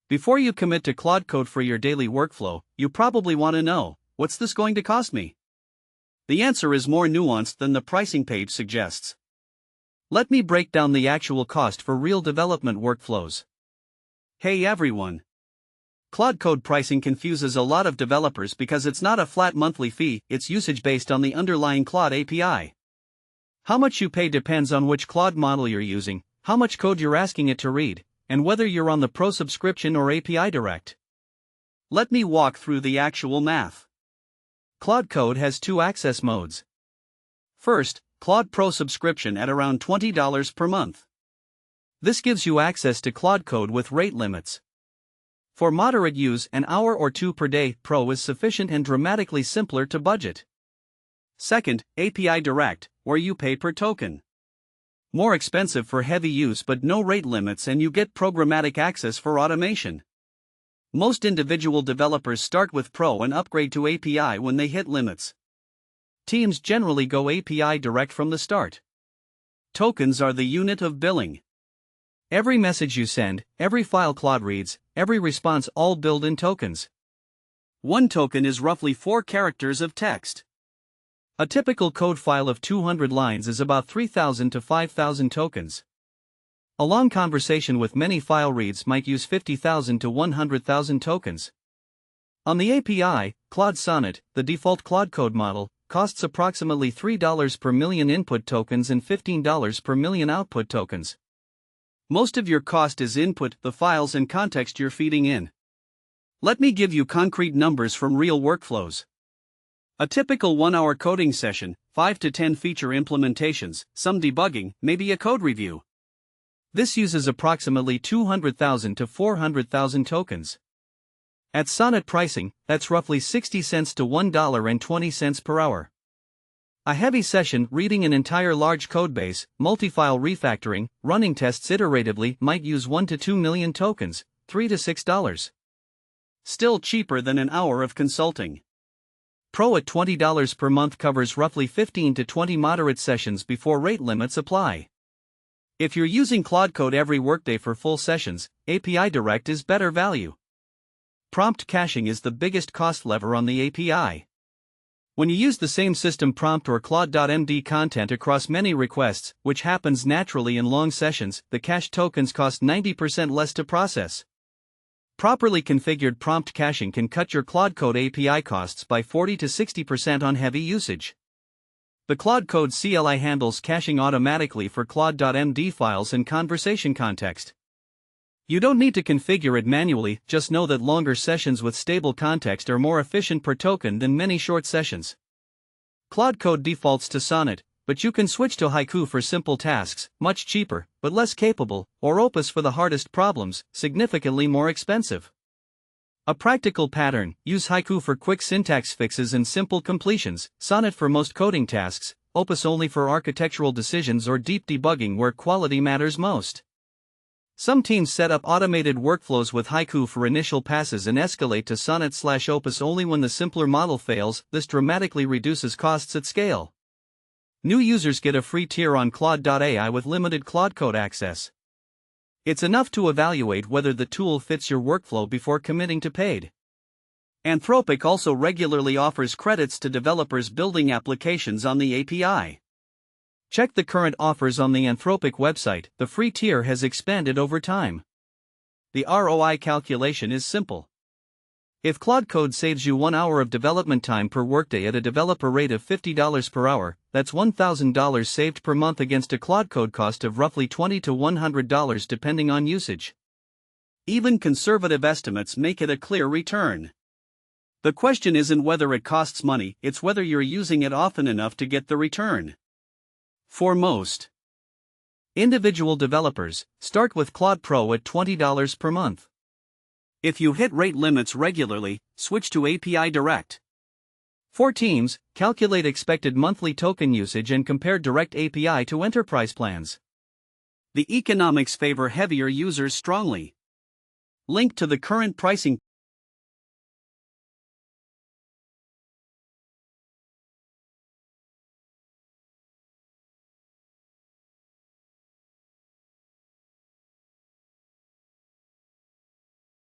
Before you commit to Claude Code for your daily workflow, you probably want to know, what's this going to cost me? The answer is more nuanced than the pricing page suggests. Let me break down the actual cost for real development workflows. Hey everyone! Claude Code pricing confuses a lot of developers because it's not a flat monthly fee, it's usage based on the underlying Claude API. How much you pay depends on which Claude model you're using, how much code you're asking it to read, and whether you're on the Pro subscription or API Direct. Let me walk through the actual math. Claude Code has two access modes. First, Claude Pro subscription at around $20 per month. This gives you access to Claude Code with rate limits. For moderate use, an hour or two per day, Pro is sufficient and dramatically simpler to budget. Second, API Direct, where you pay per token. More expensive for heavy use but no rate limits and you get programmatic access for automation. Most individual developers start with Pro and upgrade to API when they hit limits. Teams generally go API Direct from the start. Tokens are the unit of billing. Every message you send, every file Claude reads, every response all billed in tokens. One token is roughly 4 characters of text. A typical code file of 200 lines is about 3,000 to 5,000 tokens. A long conversation with many file reads might use 50,000 to 100,000 tokens. On the API, Claude Sonnet, the default Claude Code model, costs approximately $3 per million input tokens and $15 per million output tokens. Most of your cost is input, the files and context you're feeding in. Let me give you concrete numbers from real workflows. A typical 1-hour coding session, 5 to 10 feature implementations, some debugging, maybe a code review. This uses approximately 200,000 to 400,000 tokens. At Sonnet pricing, that's roughly 60 cents to $1.20 per hour. A heavy session reading an entire large codebase, multi-file refactoring, running tests iteratively might use 1 to 2 million tokens, $3 to $6. Still cheaper than an hour of consulting. Pro at $20 per month covers roughly 15 to 20 moderate sessions before rate limits apply. If you're using Claude Code every workday for full sessions, API Direct is better value. Prompt caching is the biggest cost lever on the API. When you use the same system prompt or Claude.md content across many requests, which happens naturally in long sessions, the cache tokens cost 90% less to process. Properly configured prompt caching can cut your Claude Code API costs by 40 to 60% on heavy usage. The Claude Code CLI handles caching automatically for Claude.md files and conversation context. You don't need to configure it manually, just know that longer sessions with stable context are more efficient per token than many short sessions. Claude Code defaults to Sonnet, but you can switch to Haiku for simple tasks, much cheaper, but less capable, or Opus for the hardest problems, significantly more expensive. A practical pattern: use Haiku for quick syntax fixes and simple completions, Sonnet for most coding tasks, Opus only for architectural decisions or deep debugging where quality matters most. Some teams set up automated workflows with Haiku for initial passes and escalate to Sonnet/Opus only when the simpler model fails. This dramatically reduces costs at scale. New users get a free tier on Claude.ai with limited Claude Code access. It's enough to evaluate whether the tool fits your workflow before committing to paid. Anthropic also regularly offers credits to developers building applications on the API. Check the current offers on the Anthropic website. The free tier has expanded over time. The ROI calculation is simple. If Claude Code saves you 1 hour of development time per workday at a developer rate of $50 per hour, that's $1,000 saved per month against a Claude Code cost of roughly $20 to $100 depending on usage. Even conservative estimates make it a clear return. The question isn't whether it costs money, it's whether you're using it often enough to get the return. For most individual developers, start with Claude Pro at $20 per month. If you hit rate limits regularly, switch to API Direct. For teams, calculate expected monthly token usage and compare Direct API to enterprise plans. The economics favor heavier users strongly. Link to the current pricing